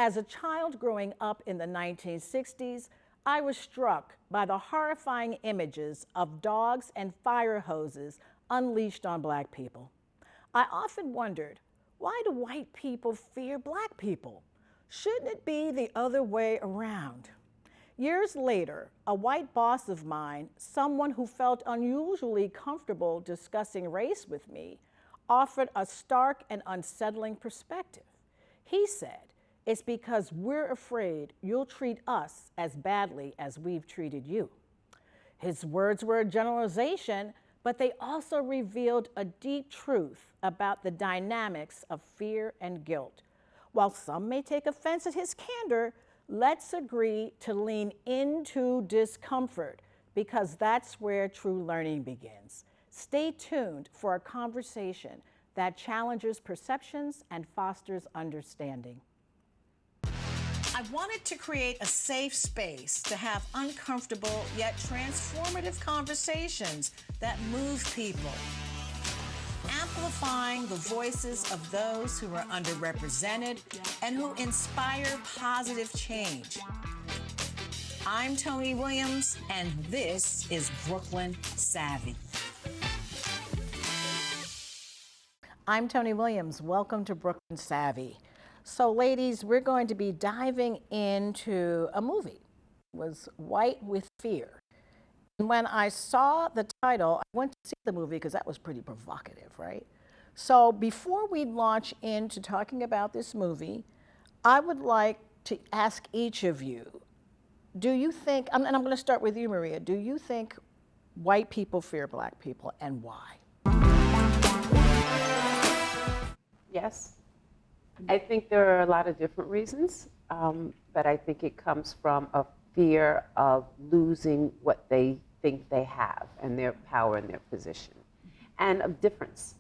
As a child growing up in the 1960s, I was struck by the horrifying images of dogs and fire hoses unleashed on Black people. I often wondered, why do white people fear Black people? Shouldn't it be the other way around? Years later, a white boss of mine, someone who felt unusually comfortable discussing race with me, offered a stark and unsettling perspective. He said, "It's because we're afraid you'll treat us as badly as we've treated you." His words were a generalization, but they also revealed a deep truth about the dynamics of fear and guilt. While some may take offense at his candor, let's agree to lean into discomfort, because that's where true learning begins. Stay tuned for a conversation that challenges perceptions and fosters understanding. I wanted to create a safe space to have uncomfortable yet transformative conversations that move people, amplifying the voices of those who are underrepresented and who inspire positive change. I'm Toni Williams, and this is Brooklyn Savvy. I'm Toni Williams. Welcome to Brooklyn Savvy. So, ladies, we're going to be diving into a movie. It was White with Fear. And when I saw the title, I went to see the movie because that was pretty provocative, right? So before we launch into talking about this movie, I would like to ask each of you, do you think, and I'm going to start with you, Maria, do you think white people fear Black people, and why? Yes. I think there are a lot of different reasons, but I think it comes from a fear of losing what they think they have and their power and their position, and of difference.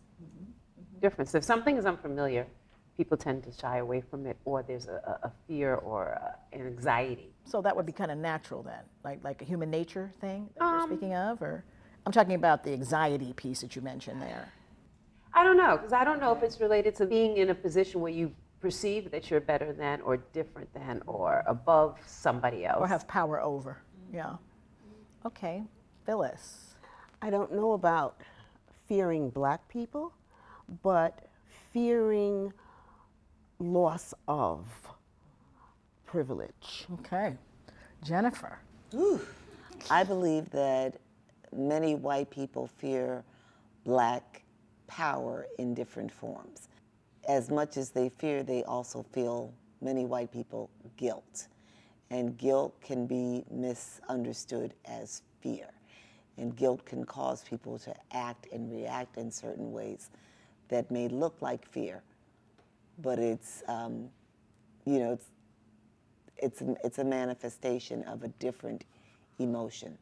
Difference. If something is unfamiliar, people tend to shy away from it, or there's a fear or an anxiety. So that would be kind of natural then, like a human nature thing that you're speaking of, or I'm talking about the anxiety piece that you mentioned there. I don't know, because I don't know if it's related to being in a position where you perceive that you're better than, or different than, or above somebody else. Or have power over, yeah. Okay, Phyllis. I don't know about fearing Black people, but fearing loss of privilege. Okay, Jennifer. I believe that many white people fear Black power in different forms. As much as they fear, they also feel, many white people, guilt. And guilt can be misunderstood as fear. And guilt can cause people to act and react in certain ways that may look like fear, but it's, it's a manifestation of a different emotion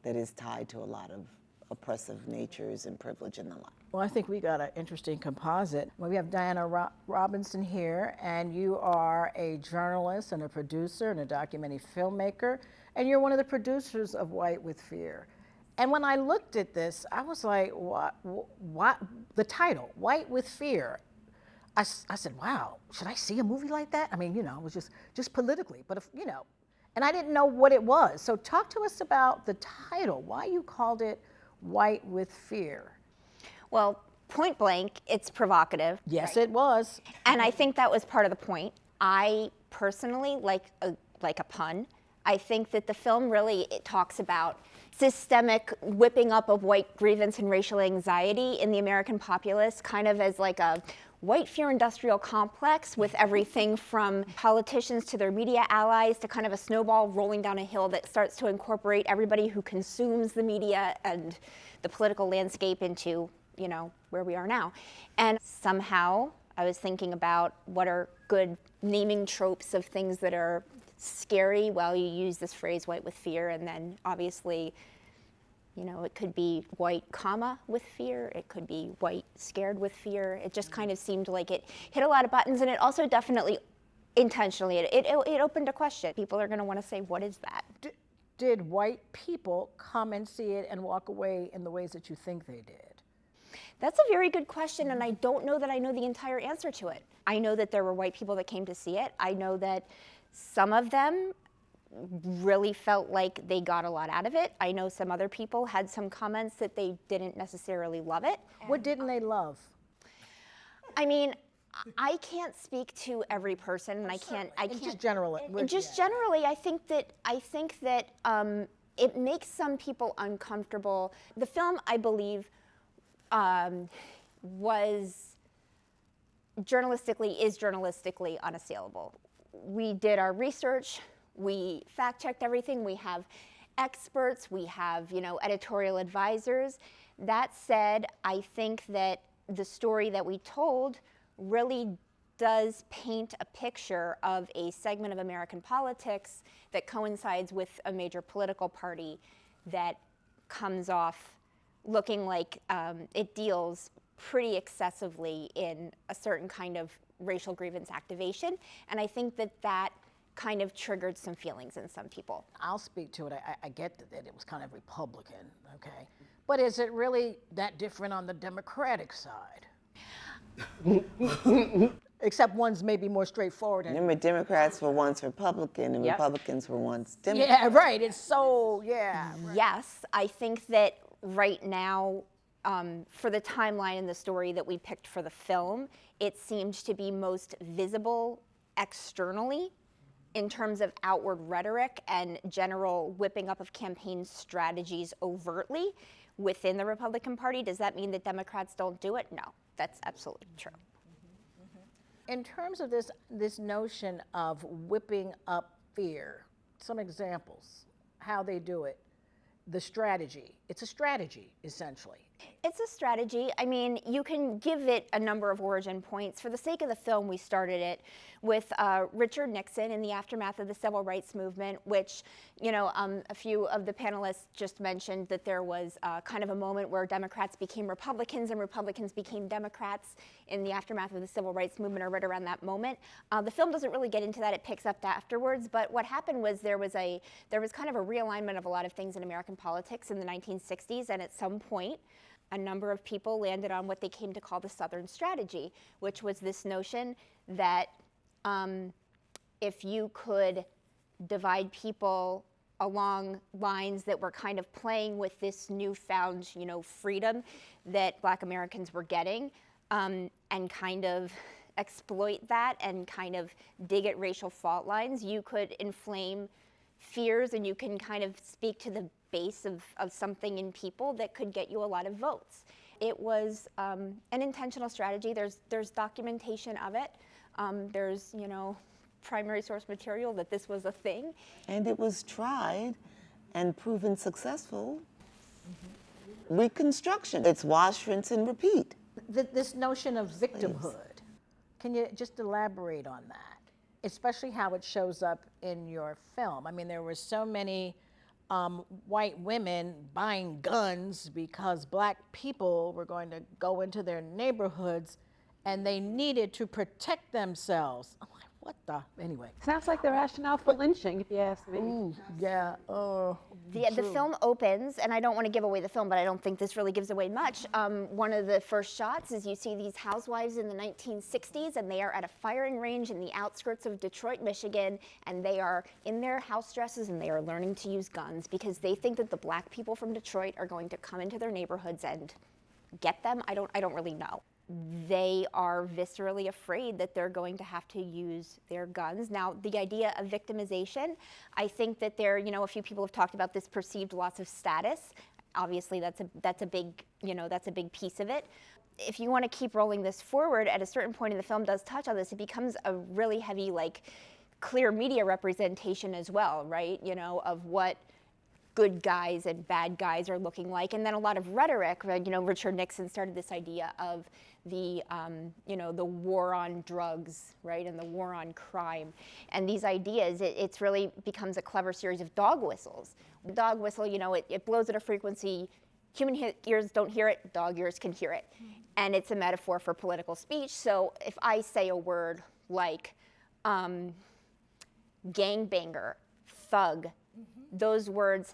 that is tied to a lot of oppressive natures and privilege and the like. Well, I think we got an interesting composite. Well, we have Diana Robinson here, and you are a journalist and a producer and a documentary filmmaker, and you're one of the producers of White with Fear. And when I looked at this, I was like, what the title, White with Fear. I said, wow, should I see a movie like that? I mean, it was just politically, but and I didn't know what it was. So talk to us about the title, why you called it White with Fear. Well, point blank, it's provocative. Yes, right. It was. And I think that was part of the point. I personally like a pun. I think that the film really talks about systemic whipping up of white grievance and racial anxiety in the American populace, kind of as like a white fear industrial complex, with everything from politicians to their media allies to kind of a snowball rolling down a hill that starts to incorporate everybody who consumes the media and the political landscape into, where we are now. And somehow I was thinking about what are good naming tropes of things that are scary. Well, you use this phrase, white with fear, and then obviously, it could be white, with fear. It could be white, scared with fear. It just kind of seemed like it hit a lot of buttons, and it also definitely, intentionally, it opened a question. People are going to want to say, what is that? Did white people come and see it and walk away in the ways that you think they did? That's a very good question, and I don't know that I know the entire answer to it. I know that there were white people that came to see it. I know that some of them really felt like they got a lot out of it. I know some other people had some comments that they didn't necessarily love it. What didn't they love? I mean, I can't speak to every person, and I can't. Just generally. Generally, I think that it makes some people uncomfortable. The film, I believe, is journalistically unassailable. We did our research. We fact-checked everything. We have experts. We have, editorial advisors. That said, I think that the story that we told really does paint a picture of a segment of American politics that coincides with a major political party that comes off looking like it deals pretty excessively in a certain kind of racial grievance activation. And I think that kind of triggered some feelings in some people. I'll speak to it. I get that it was kind of Republican, okay? But is it really that different on the Democratic side? Except one's maybe more straightforward. Remember, Democrats were once Republican and Yep. Republicans were once Democrat. Yeah, right. It's so, yeah. Right. Yes, I think that right now, for the timeline in the story that we picked for the film, it seemed to be most visible externally in terms of outward rhetoric and general whipping up of campaign strategies overtly within the Republican Party. Does that mean that Democrats don't do it? No, that's absolutely true. In terms of this notion of whipping up fear, some examples, how they do it, the strategy. It's a strategy, essentially. It's a strategy. I mean, you can give it a number of origin points. For the sake of the film, we started it with Richard Nixon in the aftermath of the civil rights movement, which, a few of the panelists just mentioned that there was kind of a moment where Democrats became Republicans and Republicans became Democrats in the aftermath of the civil rights movement, or right around that moment. The film doesn't really get into that. It picks up afterwards. But what happened was there was kind of a realignment of a lot of things in American politics in the 1960s, and at some point, a number of people landed on what they came to call the Southern strategy, which was this notion that if you could divide people along lines that were kind of playing with this newfound, freedom that Black Americans were getting, and kind of exploit that and kind of dig at racial fault lines, you could inflame fears and you can kind of speak to the base of something in people that could get you a lot of votes. It was an intentional strategy. There's documentation of it. There's, primary source material that this was a thing. And it was tried and proven successful. Reconstruction. It's wash, rinse, and repeat. This notion of victimhood, can you just elaborate on that? Especially how it shows up in your film. I mean, there were so many white women buying guns because Black people were going to go into their neighborhoods and they needed to protect themselves. I'm like, what the? Anyway. Sounds like the rationale for lynching, if you ask me. Ooh, yeah. The film opens, and I don't want to give away the film, but I don't think this really gives away much. One of the first shots is you see these housewives in the 1960s, and they are at a firing range in the outskirts of Detroit, Michigan, and they are in their house dresses, and they are learning to use guns because they think that the Black people from Detroit are going to come into their neighborhoods and get them. I don't really know. They are viscerally afraid that they're going to have to use their guns. Now, the idea of victimization, I think that a few people have talked about this perceived loss of status. Obviously, that's a big piece of it. If you want to keep rolling this forward, at a certain point in the film does touch on this, it becomes a really heavy, clear media representation as well, right? Of what good guys and bad guys are looking like, and then a lot of rhetoric. Richard Nixon started this idea of the war on drugs, right, and the war on crime, and these ideas. It's really becomes a clever series of dog whistles. Dog whistle, it blows at a frequency. Human ears don't hear it. Dog ears can hear it, and it's a metaphor for political speech. So if I say a word like gangbanger, thug, those words,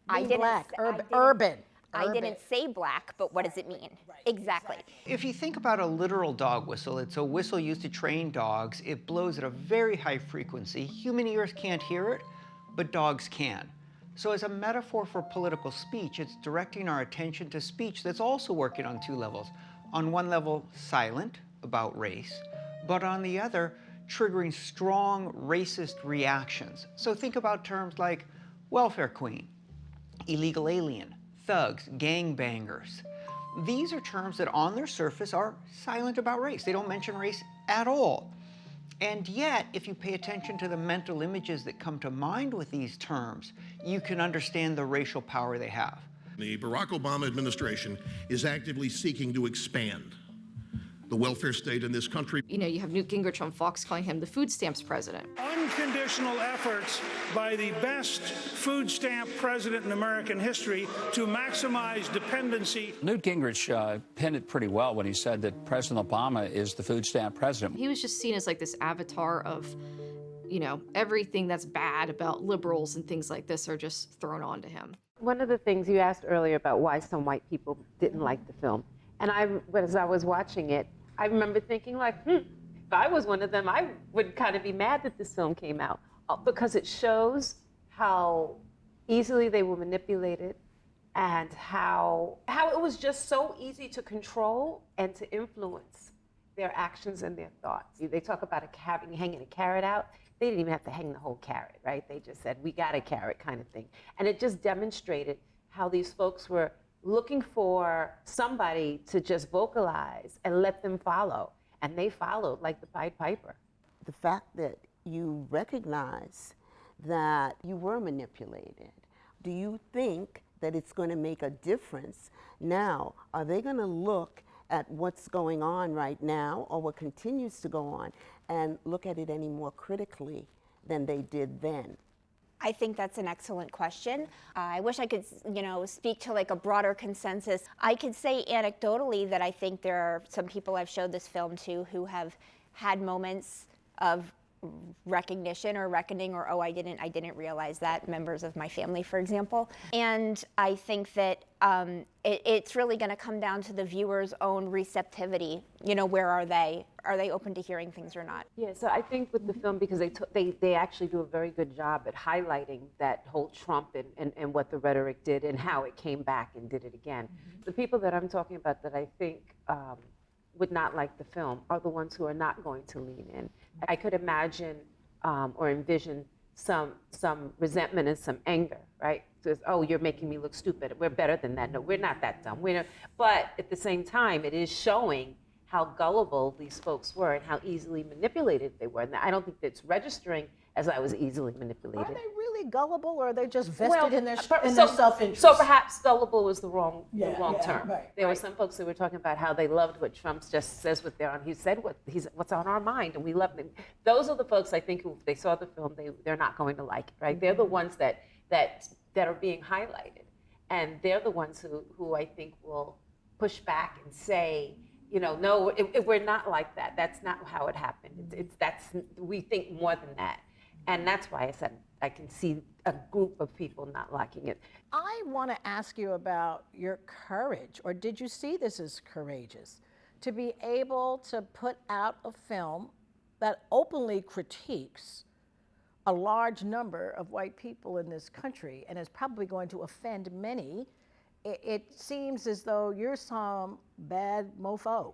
Urban. I didn't say black, but what does it mean? Right, Exactly. If you think about a literal dog whistle, it's a whistle used to train dogs. It blows at a very high frequency. Human ears can't hear it, but dogs can. So as a metaphor for political speech, it's directing our attention to speech that's also working on two levels. On one level, silent about race, but on the other, triggering strong racist reactions. So think about terms like welfare queen, illegal alien, thugs, gangbangers. These are terms that on their surface are silent about race. They don't mention race at all. And yet, if you pay attention to the mental images that come to mind with these terms, you can understand the racial power they have. The Barack Obama administration is actively seeking to expand the welfare state in this country. You know, you have Newt Gingrich on Fox calling him the food stamps president. Unconditional efforts by the best food stamp president in American history to maximize dependency. Newt Gingrich pinned it pretty well when he said that President Obama is the food stamp president. He was just seen as like this avatar of, you know, everything that's bad about liberals and things like this are just thrown onto him. One of the things you asked earlier about why some white people didn't like the film, and as I was watching it, I remember thinking like, if I was one of them, I would kind of be mad that this film came out because it shows how easily they were manipulated and how it was just so easy to control and to influence their actions and their thoughts. They talk about hanging a carrot out. They didn't even have to hang the whole carrot, right? They just said, we got a carrot kind of thing. And it just demonstrated how these folks were looking for somebody to just vocalize and let them follow. And they followed like the Pied Piper. The fact that you recognize that you were manipulated, do you think that it's going to make a difference now? Are they going to look at what's going on right now or what continues to go on and look at it any more critically than they did then? I think that's an excellent question. I wish I could, speak to like a broader consensus. I could say anecdotally that I think there are some people I've showed this film to who have had moments of recognition or reckoning or, oh, I didn't realize that, members of my family, for example. And I think that it's really going to come down to the viewer's own receptivity. Where are they? Are they open to hearing things or not? Yeah, so I think with the film, because they actually do a very good job at highlighting that whole Trump and what the rhetoric did and how it came back and did it again. Mm-hmm. The people that I'm talking about that I think would not like the film are the ones who are not going to lean in. I could imagine or envision some resentment and some anger, right? So it's, oh, you're making me look stupid. We're better than that. No, we're not that dumb. But at the same time, it is showing how gullible these folks were and how easily manipulated they were. And I don't think that's registering as I was easily manipulated. Are they really gullible, or are they just vested in their self-interest? So perhaps gullible was the wrong term. Right, there were some folks who were talking about how they loved what Trump just says what they're on. He said what's on our mind, and we love them. Those are the folks I think who, if they saw the film, they're not going to like it, right? Mm-hmm. They're the ones that are being highlighted, and they're the ones who I think will push back and say, no, we're not like that. That's not how it happened. We think more than that. And that's why I said I can see a group of people not liking it. I want to ask you about your courage, or did you see this as courageous, to be able to put out a film that openly critiques a large number of white people in this country and is probably going to offend many? It seems as though you're some bad mofo.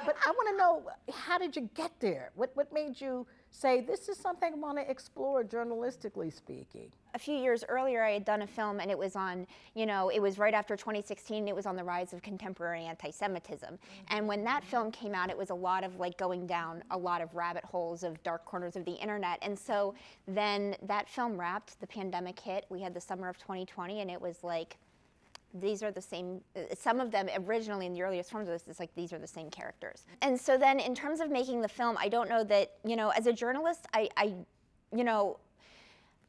But I want to know, how did you get there? What made you say, this is something I want to explore, journalistically speaking? A few years earlier, I had done a film, and it was on, it was right after 2016, it was on the rise of contemporary anti-Semitism. Mm-hmm. And when that film came out, it was a lot of going down a lot of rabbit holes of dark corners of the internet. And so then that film wrapped, the pandemic hit, we had the summer of 2020, and it was like, these are the same, some of them originally in the earliest forms of this, it's like these are the same characters. And so then in terms of making the film, I don't know that, as a journalist, I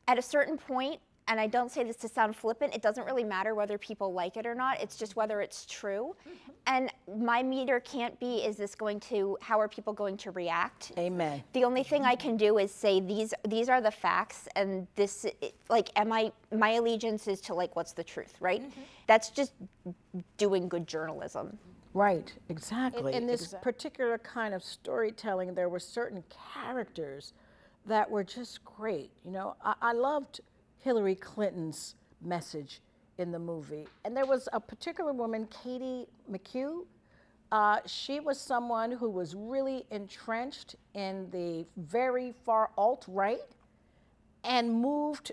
at a certain point, and I don't say this to sound flippant, it doesn't really matter whether people like it or not, it's just whether it's true. And my meter can't be, how are people going to react? Amen. The only thing I can do is say these are the facts, and my allegiance is to what's the truth, right? That's just doing good journalism. Right, exactly. In this particular kind of storytelling, there were certain characters that were just great. You know, I loved Hillary Clinton's message in the movie. And there was a particular woman, Katie McHugh. She was someone who was really entrenched in the very far alt-right and moved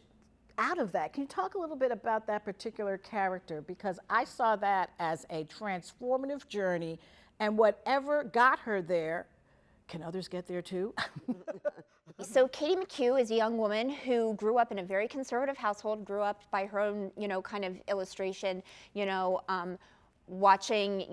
out of that. Can you talk a little bit about that particular character? Because I saw that as a transformative journey, and whatever got her there, can others get there too? So Katie McHugh is a young woman who grew up in a very conservative household, grew up by her own, kind of illustration, watching,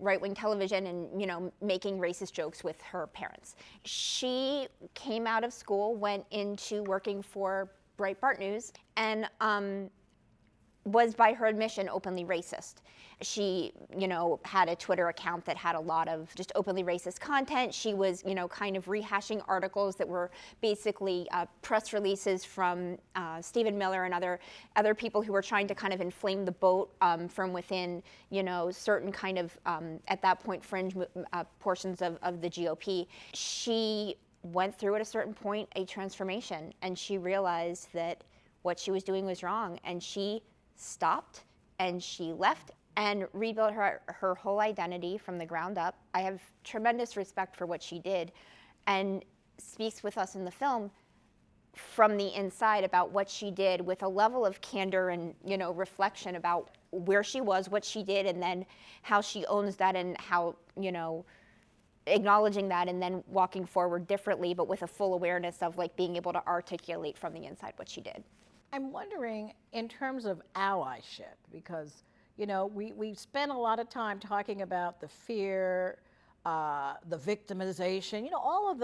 right-wing television and, making racist jokes with her parents. She came out of school, went into working for Breitbart News, and was, by her admission, openly racist. She, had a Twitter account that had a lot of just openly racist content. She was, kind of rehashing articles that were basically press releases from Stephen Miller and other people who were trying to kind of inflame the boat from within, certain kind of, at that point, fringe portions of the GOP. She went through at a certain point a transformation, and she realized that what she was doing was wrong, and she stopped and she left and rebuilt her whole identity from the ground up. I have tremendous respect for what she did, and speaks with us in the film from the inside about what she did with a level of candor and reflection about where she was, what she did, and then how she owns that, and how acknowledging that and then walking forward differently, but with a full awareness of being able to articulate from the inside what she did. I'm wondering, in terms of allyship, because we spend a lot of time talking about the fear, the victimization, all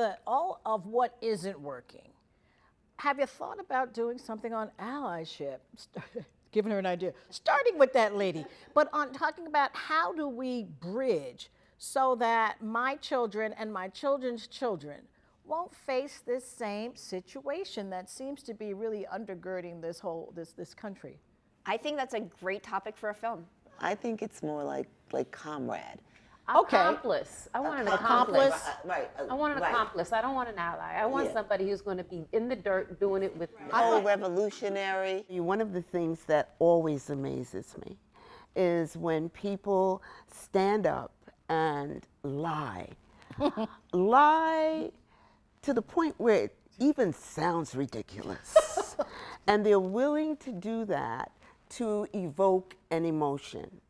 of what isn't working. Have you thought about doing something on allyship? Giving her an idea, starting with that lady, but on talking about how do we bridge so that my children and my children's children won't face this same situation that seems to be really undergirding this country. I think that's a great topic for a film. I think it's more like comrade. Accomplice. I want an accomplice. Right. I want an accomplice. I don't want an ally. I want somebody who's going to be in the dirt doing it with me. Oh, revolutionary. One of the things that always amazes me is when people stand up and lie. Lie to the point where it even sounds ridiculous. And they're willing to do that to evoke an emotion.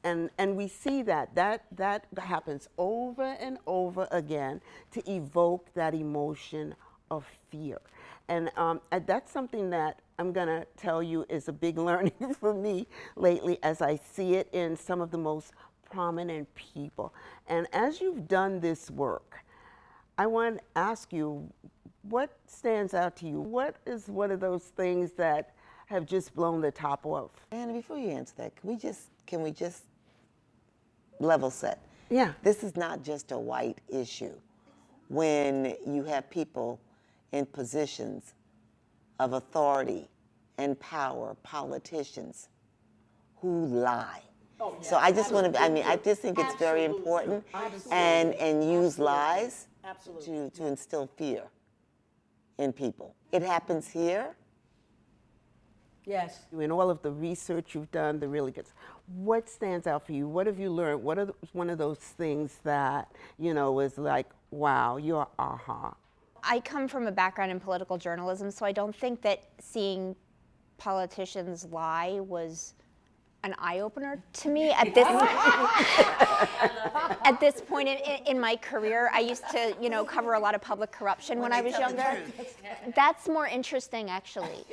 And we see that happens over and over again to evoke that emotion of fear. And that's something that I'm gonna tell you is a big learning for me lately, as I see it in some of the most prominent people. And as you've done this work, I want to ask you, what stands out to you? What is one of those things that have just blown the top off? And before you answer that, can we just level set? Yeah. This is not just a white issue. When you have people in positions of authority and power, politicians who lie. Oh, yeah. So I just want to, I just think it's very important and use lies to instill fear in people. It happens here. Yes. In all of the research you've done, the really good, what stands out for you? What have you learned? What are one of those things that, is like, wow, you're aha? I come from a background in political journalism, so I don't think that seeing politicians lie was an eye-opener to me at this at this point in my career. I used to, cover a lot of public corruption when I was younger. That's more interesting, actually.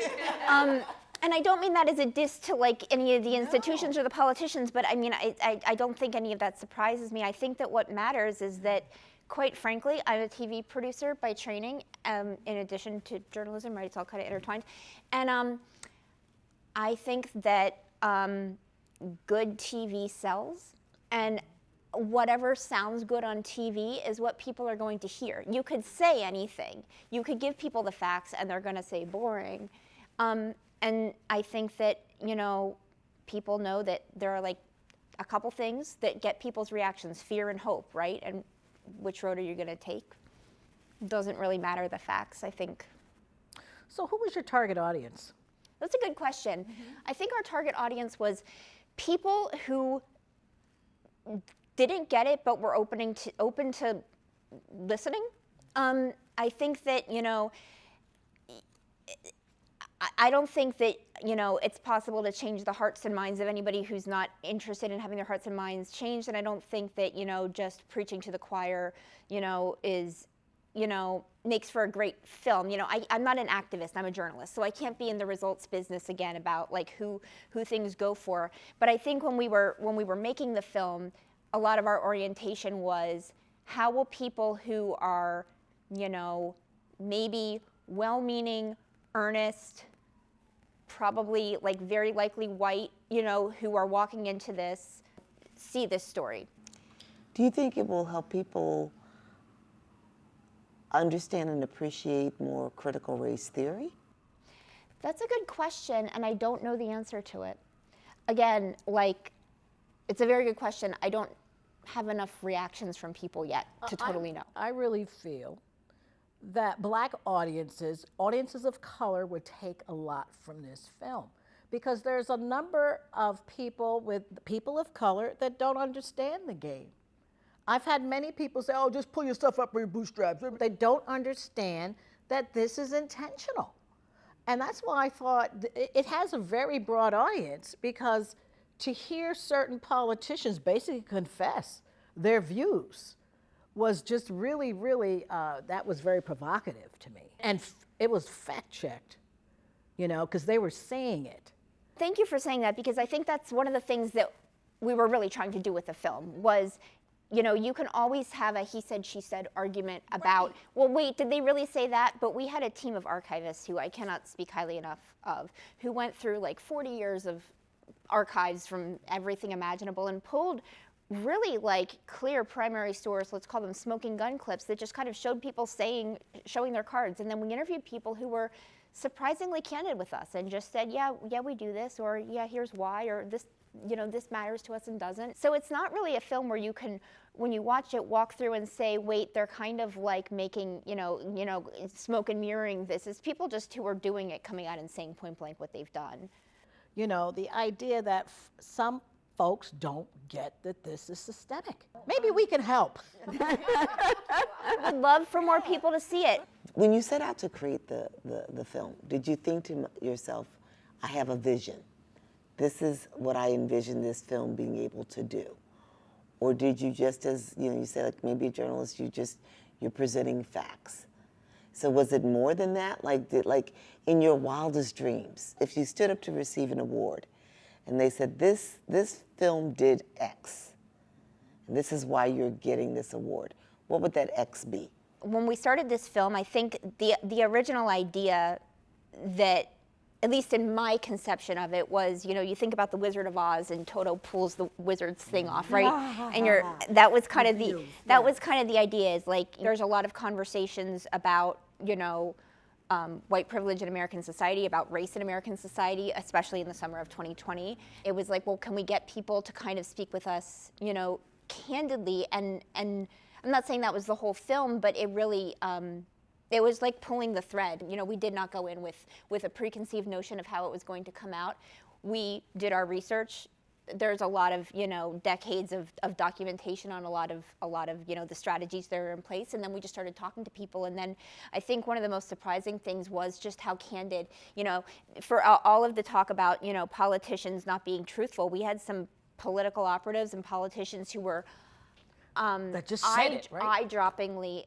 And I don't mean that as a diss to any of the institutions or the politicians, but I don't think any of that surprises me. I think that what matters is that, quite frankly, I'm a TV producer by training, in addition to journalism, right? It's all kind of intertwined. And I think that good TV sells, and whatever sounds good on TV is what people are going to hear. You could say anything. You could give people the facts and they're going to say boring. And I think that, you know, people know that there are like a couple things that get people's reactions, fear and hope, right? And which road are you going to take? Doesn't really matter the facts, I think. So who was your target audience? That's a good question. I think our target audience was people who didn't get it but were open to listening. I think that, you know, I don't think that, you know, it's possible to change the hearts and minds of anybody who's not interested in having their hearts and minds changed. And I don't think that, you know, just preaching to the choir, you know, is, you know, makes for a great film. You know, I'm not an activist, I'm a journalist, so I can't be in the results business again about like who things go for. But I think when we were making the film, a lot of our orientation was how will people who are, you know, maybe well-meaning, earnest, probably like very likely white, you know, who are walking into this, see this story. Do you think it will help people understand and appreciate more critical race theory? That's a good question, and I don't know the answer to it. Again, like, it's a very good question. I don't have enough reactions from people yet to totally know. I really feel that Black audiences of color would take a lot from this film, because there's a number of people of color that don't understand the game. I've had many people say, oh, just pull your stuff up by your bootstraps. They don't understand that this is intentional. And that's why I thought it has a very broad audience, because to hear certain politicians basically confess their views was just really, really, that was very provocative to me. And it was fact-checked, you know, because they were saying it. Thank you for saying that, because I think that's one of the things that we were really trying to do with the film was, you know, you can always have a he said, she said argument about, well, wait, did they really say that? But we had a team of archivists who I cannot speak highly enough of, who went through like 40 years of archives from everything imaginable and pulled really like clear primary source, let's call them smoking gun clips, that just kind of showed people showing their cards. And then we interviewed people who were surprisingly candid with us and just said, yeah, we do this, or yeah, here's why, or this, you know, this matters to us and doesn't. So it's not really a film where you can, when you watch it, walk through and say, wait, they're kind of like making, you know, smoke and mirroring this. It's people just who are doing it coming out and saying point blank what they've done. You know, the idea that some folks don't get that this is systemic. Maybe we can help. I would love for more people to see it. When you set out to create the film, did you think to yourself, I have a vision? This is what I envision this film being able to do? Or did you just, as you know, you said like maybe a journalist, you're presenting facts? So was it more than that? Like in your wildest dreams, if you stood up to receive an award and they said, this film did X, and this is why you're getting this award, what would that X be? When we started this film, I think the original idea that, at least in my conception of it, was, you know, you think about the Wizard of Oz and Toto pulls the wizard's thing off, right? And that was kind of the idea, is like there's a lot of conversations about, you know, white privilege in American society, about race in American society, especially in the summer of 2020. It was like, well, can we get people to kind of speak with us, you know, candidly? And I'm not saying that was the whole film, but it really, it was like pulling the thread. You know, we did not go in with a preconceived notion of how it was going to come out. We did our research. There's a lot of, you know, decades of documentation on a lot of, you know, the strategies that are in place. And then we just started talking to people. And then I think one of the most surprising things was just how candid, you know, for all of the talk about, you know, politicians not being truthful, we had some political operatives and politicians who were that just said it, right? eye-droppingly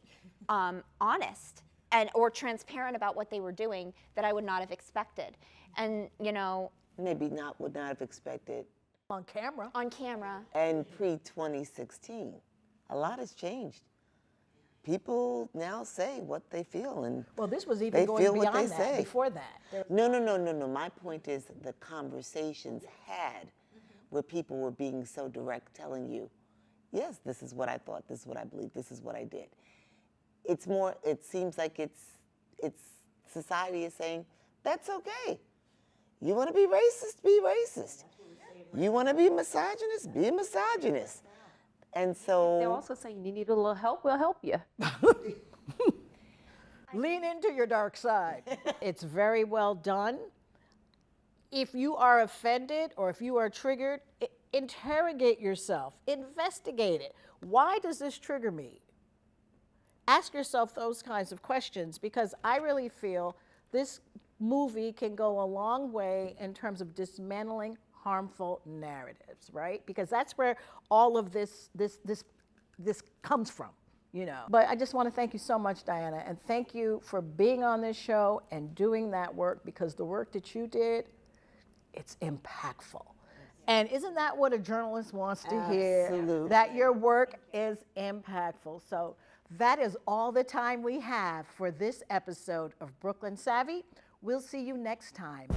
honest or transparent about what they were doing that I would not have expected. And, you know, Maybe would not have expected. On camera. On camera. And pre-2016, a lot has changed. people now say what they feel, and Well, this was they even going feel what beyond they that, say. before that. No. My point is the conversations had where people were being so direct, telling you, yes, this is what I thought, this is what I believe, this is what I did. It's more, it seems like it's society is saying, that's okay. You want to be racist. You want to be misogynist, be a misogynist. And so They're also saying you need a little help, we'll help you. Lean into your dark side. It's very well done. If you are offended or if you are triggered, interrogate yourself, investigate it. Why does this trigger me? Ask yourself those kinds of questions, because I really feel this movie can go a long way in terms of dismantling harmful narratives, right? Because that's where all of this comes from, you know. But I just want to thank you so much, Diana, and thank you for being on this show and doing that work, because the work that you did, it's impactful. And isn't that what a journalist wants to hear? Absolutely. That your work is impactful. So that is all the time we have for this episode of Brooklyn Savvy. We'll see you next time.